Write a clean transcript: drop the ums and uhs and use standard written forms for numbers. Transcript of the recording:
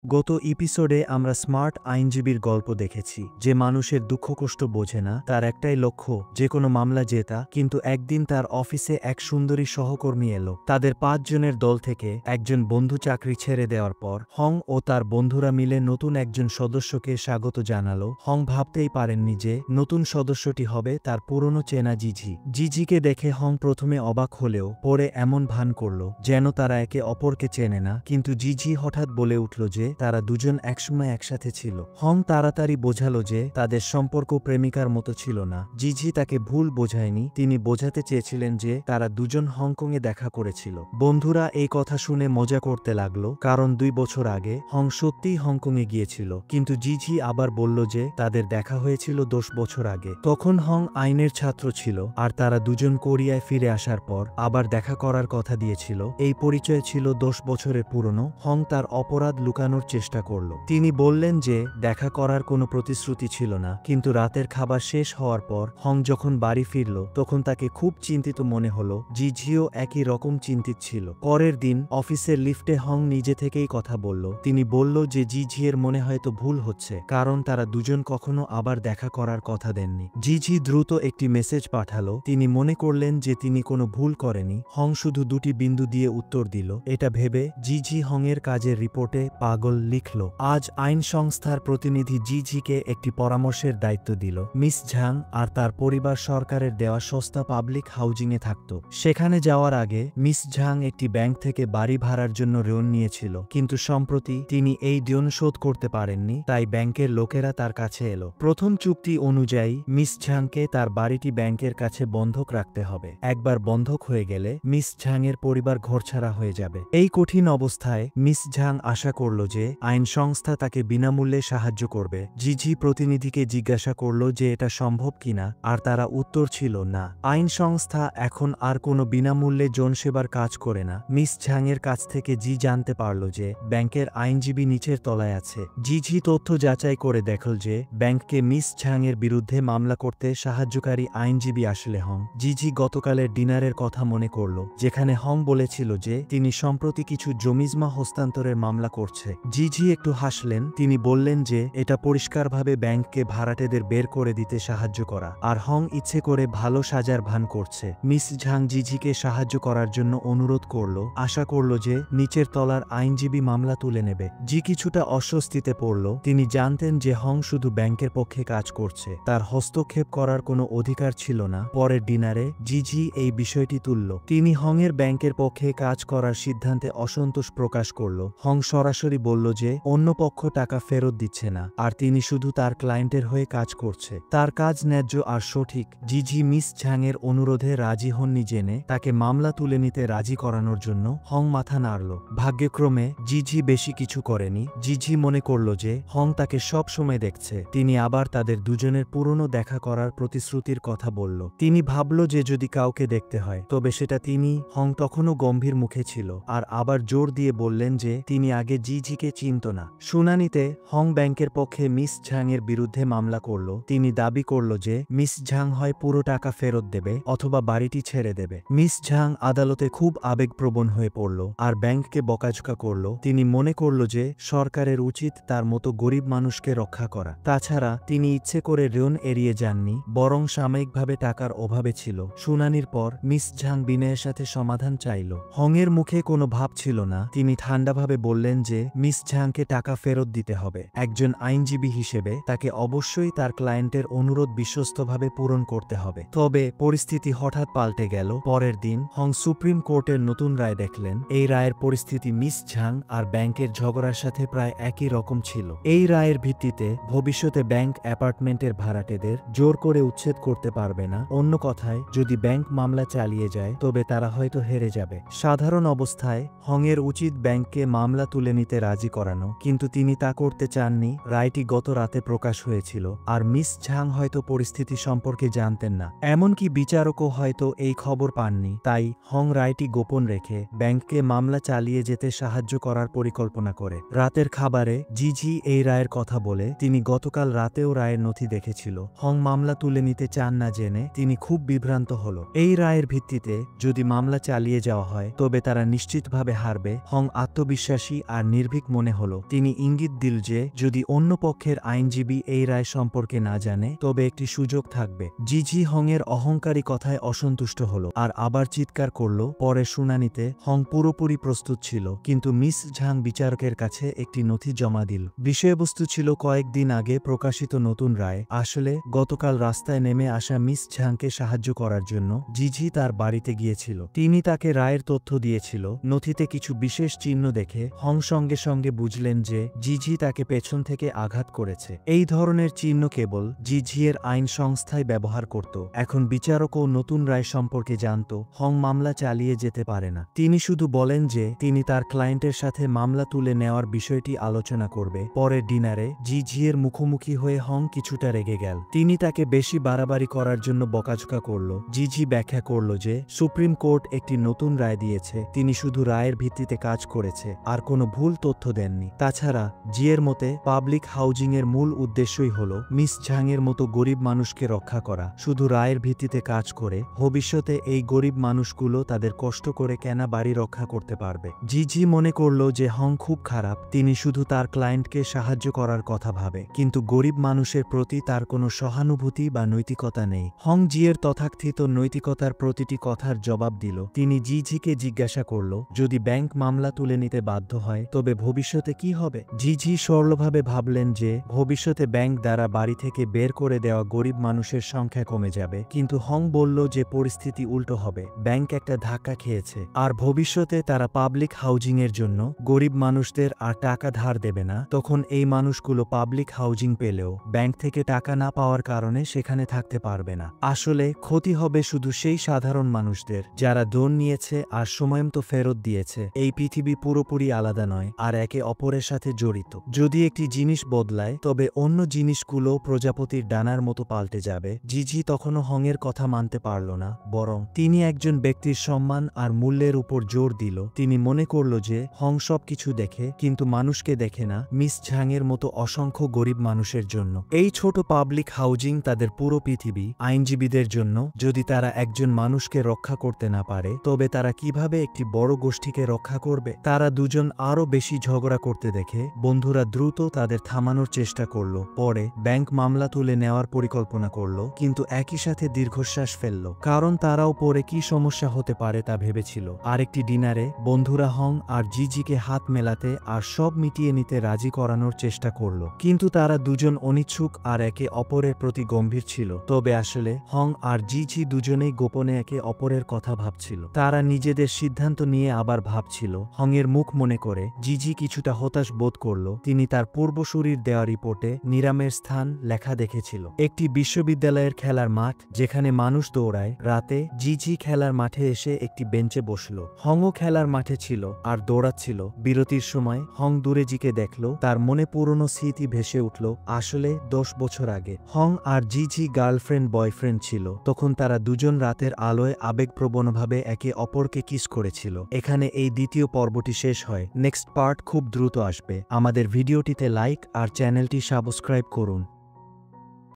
গত এপিসোডে আমরা স্মার্ট আইনজীবীর গল্প দেখেছি, যে মানুষের দুঃখ কষ্ট বোঝে না, তার একটাই লক্ষ্য যে কোনো মামলা জেতা। কিন্তু একদিন তার অফিসে এক সুন্দরী সহকর্মী এলো। তাদের 5 জনের দল থেকে একজন বন্ধু চাকরি ছেড়ে দেওয়ার পর হং ও তার বন্ধুরা মিলে নতুন একজন সদস্যকে স্বাগত জানালো। হং ভাবতেই পারেননি যে নতুন সদস্যটি হবে তার পুরনো চেনা জিজি। জিজিকে দেখে হং প্রথমে অবাক হলেও পরে এমন ভান করল যেন তারা একে অপরকে চেনে না। কিন্তু জিজি হঠাৎ বলে উঠল যে তারা দুজন একসময় একসাথে ছিল। হং তাড়াতাড়ি বোঝালো যে তাদের সম্পর্ক প্রেমিকার মতো ছিল না। জিজি তাকে ভুল বোঝায়নি, তিনি বোঝাতে চেয়েছিলেন যে তারা দুজন হংকংয়ে দেখা করেছিল। বন্ধুরা এই কথা শুনে মজা করতে লাগলো, কারণ 2 বছর আগে হং সত্যিই হংকংয়ে গিয়েছিল। কিন্তু জিজি আবার বলল যে তাদের দেখা হয়েছিল 10 বছর আগে। তখন হং আইনের ছাত্র ছিল, আর তারা দুজন কোরিয়ায় ফিরে আসার পর আবার দেখা করার কথা দিয়েছিল। এই পরিচয় ছিল 10 বছরের পুরনো। হং তার অপরাধ লুকানোর চেষ্টা করল। তিনি বললেন যে দেখা করার কোনো প্রতিশ্রুতি ছিল না। কিন্তু রাতের খাবার শেষ হওয়ার পর হং যখন বাড়ি ফিরল, তখন তাকে খুব চিন্তিত মনে হলো। জিজিও একই রকম চিন্তিত ছিল। পরের দিন অফিসের লিফটে হং নিজে থেকেই কথা বলল। তিনি বলল যে জিজির মনে হয়তো ভুল হচ্ছে, কারণ তারা দুজন কখনো আবার দেখা করার কথা দেননি। জিজি দ্রুত একটি মেসেজ পাঠালো। তিনি মনে করলেন যে তিনি কোনো ভুল করেনি। হং শুধু 2টি বিন্দু দিয়ে উত্তর দিল। এটা ভেবে জিজি হংয়ের কাজের রিপোর্টে পাগল লিখল। আজ আইন সংস্থার প্রতিনিধি জিজিকে একটি পরামর্শের দায়িত্ব দিল। মিস ঝাং আর তার পরিবার সরকারের দেওয়া সস্তা পাবলিক হাউজিংয়ে থাকত। সেখানে যাওয়ার আগে মিস ঝাং একটি ব্যাংক থেকে বাড়ি ভাড়ার জন্য ঋণ নিয়েছিল। কিন্তু সম্প্রতি তিনি এই ঋণ শোধ করতে পারেননি, তাই ব্যাংকের লোকেরা তার কাছে এলো। প্রথম চুক্তি অনুযায়ী মিস ঝাংকে তার বাড়িটি ব্যাংকের কাছে বন্ধক রাখতে হবে। একবার বন্ধক হয়ে গেলে মিস ঝাংয়ের পরিবার ঘরছাড়া হয়ে যাবে। এই কঠিন অবস্থায় মিস ঝাং আশা করল যে আইন সংস্থা তাকে বিনামূল্যে সাহায্য করবে। জিজি প্রতিনিধিকে জিজ্ঞাসা করল যে এটা সম্ভব কিনা, আর তারা উত্তর ছিল না। আইন সংস্থা এখন আর কোনো বিনামূল্যে জনসেবার কাজ করে না। মিস ঝাংয়ের কাছ থেকে জি জানতে পারল যে ব্যাংকের আইনজীবী নিচের তলায় আছে। জিজি তথ্য যাচাই করে দেখল যে ব্যাংককে মিস ঝাংয়ের বিরুদ্ধে মামলা করতে সাহায্যকারী আইনজীবী আসলে হং। জিজি গতকালের ডিনারের কথা মনে করল, যেখানে হং বলেছিল যে তিনি সম্প্রতি কিছু জমিজমা হস্তান্তরের মামলা করছে। জিজি একটু হাসলেন। তিনি বললেন যে এটা পরিষ্কারভাবে ব্যাংককে ভাড়াটেদের বের করে দিতে সাহায্য করা, আর হং ইচ্ছে করে ভালো সাজার ভান করছে। মিস ঝাং জিজিকে সাহায্য করার জন্য অনুরোধ করল, আশা করল যে নিচের তলার আইনজীবী মামলা তুলে নেবে। জি কিছুটা অস্বস্তিতে পড়ল। তিনি জানতেন যে হং শুধু ব্যাংকের পক্ষে কাজ করছে, তার হস্তক্ষেপ করার কোনো অধিকার ছিল না। পরের ডিনারে জিজি এই বিষয়টি তুলল। তিনি হংয়ের ব্যাংকের পক্ষে কাজ করার সিদ্ধান্তে অসন্তোষ প্রকাশ করল। হং সরাসরি বলল যে অন্য পক্ষ টাকা ফেরত দিচ্ছে না, আর তিনি শুধু তার ক্লায়েন্টের হয়ে কাজ করছে। তার কাজ ন্যায্য আর সঠিক। জিজি মিস ঝাংয়ের অনুরোধে রাজি হননি জেনে তাকে মামলা তুলে নিতে রাজি করানোর জন্য হং মাথা নাড়ল। ভাগ্যক্রমে জিজি বেশি কিছু করেনি। জিজি মনে করল যে হং তাকে সব সময় দেখছে। তিনি আবার তাদের দুজনের পুরনো দেখা করার প্রতিশ্রুতির কথা বলল। তিনি ভাবল যে যদি কাউকে দেখতে হয় তবে সেটা তিনি। হং তখনও গম্ভীর মুখে ছিল, আর আবার জোর দিয়ে বললেন যে তিনি আগে জিজিকে চিনত না। শুনানিতে হং ব্যাংকের পক্ষে মিস ঝাংয়ের বিরুদ্ধে মামলা করল। তিনি দাবি করল যে মিস ঝাং হয় পুরো টাকা ফেরত দেবে অথবা বাড়িটি ছেড়ে দেবে। মিস ঝাং আদালতে খুব আবেগপ্রবণ হয়ে পড়ল, আর ব্যাংককে বকাঝকা করল। তিনি মনে করল যে সরকারের উচিত তার মতো গরিব মানুষকে রক্ষা করা। তাছাড়া তিনি ইচ্ছে করে ঋণ এড়িয়ে যাননি, বরং সাময়িকভাবে টাকার অভাবে ছিল। শুনানির পর মিস ঝাং বিনয়ের সাথে সমাধান চাইল। হংয়ের মুখে কোনো ভাব ছিল না। তিনি ঠান্ডাভাবে বললেন যে মিস ঝাংকে টাকা ফেরত দিতে হবে। একজন আইনজীবী হিসেবে তাকে অবশ্যই তার ক্লায়েন্টের অনুরোধ বিশ্বস্তভাবে পূরণ করতে হবে। তবে পরিস্থিতি হঠাৎ পাল্টে গেল। পরের দিন হং সুপ্রিম কোর্টের নতুন রায় দেখলেন। এই রায়ের পরিস্থিতি মিস ঝাং আর ব্যাংকের ঝগড়ার সাথে প্রায় একই রকম ছিল। এই রায়ের ভিত্তিতে ভবিষ্যতে ব্যাংক অ্যাপার্টমেন্টের ভাড়াটেদের জোর করে উচ্ছেদ করতে পারবে না। অন্য কথায়, যদি ব্যাংক মামলা চালিয়ে যায় তবে তারা হয়তো হেরে যাবে। সাধারণ অবস্থায় হংয়ের উচিত ব্যাংককে মামলা তুলে নিতে রাজি করানো, কিন্তু তিনি তা করতে চাননি। রায়টি গত রাতে প্রকাশ হয়েছিল, আর মিস ঝাং হয়তো পরিস্থিতি সম্পর্কে জানতেন না। এমনকি বিচারকও হয়তো এই খবর পাননি। তাই হং রায়টি গোপন রেখে ব্যাংককে মামলা চালিয়ে যেতে সাহায্য করার পরিকল্পনা করে। রাতের খাবারে জিজি এই রায়ের কথা বলে তিনি গতকাল রাতেও রায়ের নথি দেখেছিল। হং মামলা তুলে নিতে চান না জেনে তিনি খুব বিভ্রান্ত হল। এই রায়ের ভিত্তিতে যদি মামলা চালিয়ে যাওয়া হয় তবে তারা নিশ্চিতভাবে হারবে। হং আত্মবিশ্বাসী আর নির্ভীক মনে হলো। তিনি ইঙ্গিত দিল যে যদি অন্য পক্ষের আইনজীবী এই রায় সম্পর্কে না জানে তবে একটি সুযোগ থাকবে। জিজি হংয়ের অহংকারী কথায় অসন্তুষ্ট হল আর আবার চিৎকার করল। পরে শুনানিতে হং পুরোপুরি প্রস্তুত ছিল, কিন্তু মিস ঝাং বিচারকের কাছে একটি নথি জমা দিল। বিষয়বস্তু ছিল কয়েকদিন আগে প্রকাশিত নতুন রায়। আসলে গতকাল রাস্তায় নেমে আসা মিস ঝাংকে সাহায্য করার জন্য জিজি তার বাড়িতে গিয়েছিল। তিনি তাকে রায়ের তথ্য দিয়েছিল। নথিতে কিছু বিশেষ চিহ্ন দেখে হং সঙ্গে সঙ্গে বুঝলেন যে জিজি তাকে পেছন থেকে আঘাত করেছে। এই ধরনের চিহ্ন কেবল জিজিয়ের আইন সংস্থায় ব্যবহার করত। এখন বিচারকও নতুন রায় সম্পর্কে জানত। হং মামলা চালিয়ে যেতে পারে না। তিনি শুধু বলেন যে তিনি তার ক্লায়েন্টের সাথে মামলা তুলে নেওয়ার বিষয়টি আলোচনা করবে। পরের ডিনারে জিজিয়ের মুখোমুখি হয়ে হং কিছুটা রেগে গেল। তিনি তাকে বেশি বাড়াবাড়ি করার জন্য বকাঝকা করল। জিজি ব্যাখ্যা করল যে সুপ্রিম কোর্ট একটি নতুন রায় দিয়েছে, তিনি শুধু রায়ের ভিত্তিতে কাজ করেছে আর কোনো ভুল তথ্য দেননি। তাছাড়া জিয়ের মতে পাবলিক হাউজিংয়ের মূল উদ্দেশ্যই হল মিস ঝাংয়ের মতো গরিব মানুষকে রক্ষা করা। শুধু রায়ের ভিত্তিতে কাজ করে ভবিষ্যতে এই গরিব মানুষগুলো তাদের কষ্ট করে কেনা বাড়ি রক্ষা করতে পারবে। জিজি মনে করল যে হং খুব খারাপ। তিনি শুধু তার ক্লায়েন্টকে সাহায্য করার কথা ভাবে, কিন্তু গরিব মানুষের প্রতি তার কোনো সহানুভূতি বা নৈতিকতা নেই। হং জিয়ের তথাকথিত নৈতিকতার প্রতিটি কথার জবাব দিল। তিনি জিজিকে জিজ্ঞাসা করল, যদি ব্যাংক মামলা তুলে নিতে বাধ্য হয় তবে ভবিষ্যতে কি হবে? জিজি সরলভাবে ভাবলেন যে ভবিষ্যতে ব্যাংক দ্বারা বাড়ি থেকে বের করে দেওয়া গরিব মানুষের সংখ্যা কমে যাবে, কিন্তু হং বলল যে পরিস্থিতি উল্টো হবে। ব্যাংক একটা ধাক্কা খেয়েছে আর ভবিষ্যতে তারা পাবলিক হাউজিংয়ের জন্য গরিব মানুষদের আর টাকা ধার দেবে না। তখন এই মানুষগুলো পাবলিক হাউজিং পেলেও ব্যাংক থেকে টাকা না পাওয়ার কারণে সেখানে থাকতে পারবে না। আসলে ক্ষতি হবে শুধু সেই সাধারণ মানুষদের যারা লোন নিয়েছে আর সময়মতো ফেরত দিয়েছে। এই পৃথিবী পুরোপুরি আলাদা নয় আর একে অপরের সাথে জড়িত। যদি একটি জিনিস বদলায় তবে অন্য জিনিসগুলো প্রজাপতির ডানার মতো পাল্টে যাবে। জিজি তখনও হংয়ের কথা মানতে পারল না, বরং তিনি একজন ব্যক্তির সম্মান আর মূল্যের উপর জোর দিল। তিনি মনে করল যে হং সবকিছু দেখে কিন্তু মানুষকে দেখে না, মিস ঝাংয়ের মতো অসংখ্য গরিব মানুষের জন্য। এই ছোট পাবলিক হাউজিং তাদের পুরো পৃথিবী। আইনজীবীদের জন্য যদি তারা একজন মানুষকে রক্ষা করতে না পারে তবে তারা কিভাবে একটি বড় গোষ্ঠীকে রক্ষা করবে? তারা দুজন আরো বেশি ঝগড়া করতে দেখে বন্ধুরা দ্রুত তাদের থামানোর চেষ্টা করল। পরে ব্যাংক মামলা তুলে নেওয়ার পরিকল্পনা করল, কিন্তু একই সাথে দীর্ঘশ্বাস ফেলল, কারণ তারাও পরে কি সমস্যা হতে পারে তা ভেবেছিল। আরেকটি ডিনারে বন্ধুরা হং আর জিজিকে হাত মেলাতে আর সব মিটিয়ে নিতে রাজি করানোর চেষ্টা করল, কিন্তু তারা দুজন অনিচ্ছুক আর একে অপরের প্রতি গম্ভীর ছিল। তবে আসলে হং আর জিজি দুজনেই গোপনে একে অপরের কথা ভাবছিল। তারা নিজেদের সিদ্ধান্ত নিয়ে আবার ভাবছিল। হংয়ের মুখ মনে করে জিজি কিছুটা হতাশ বোধ করল। তিনি তার পূর্বসূরির দেওয়া রিপোর্টে নিরামের স্থান লেখা দেখেছিল, একটি বিশ্ববিদ্যালয়ের খেলার মাঠ যেখানে মানুষ দৌড়ায়। রাতে জিজি খেলার মাঠে এসে একটি বেঞ্চে বসল। হংও খেলার মাঠে ছিল আর দৌড়াচ্ছিল। বিরতির সময় হং দূরে জিকে দেখল। তার মনে পুরনো স্মৃতি ভেসে উঠল। আসলে 10 বছর আগে হং আর জিজি গার্লফ্রেন্ড বয়ফ্রেন্ড ছিল। তখন তারা দুজন রাতের আলোয় আবেগপ্রবণভাবে একে অপরকে কিস করেছিল। এখানে এই দ্বিতীয় পর্বটি শেষ হয়। নেক্সট পার্ট খুব দ্রুত আসবে। আমাদের ভিডিওটিতে লাইক আর চ্যানেলটি সাবস্ক্রাইব করুন।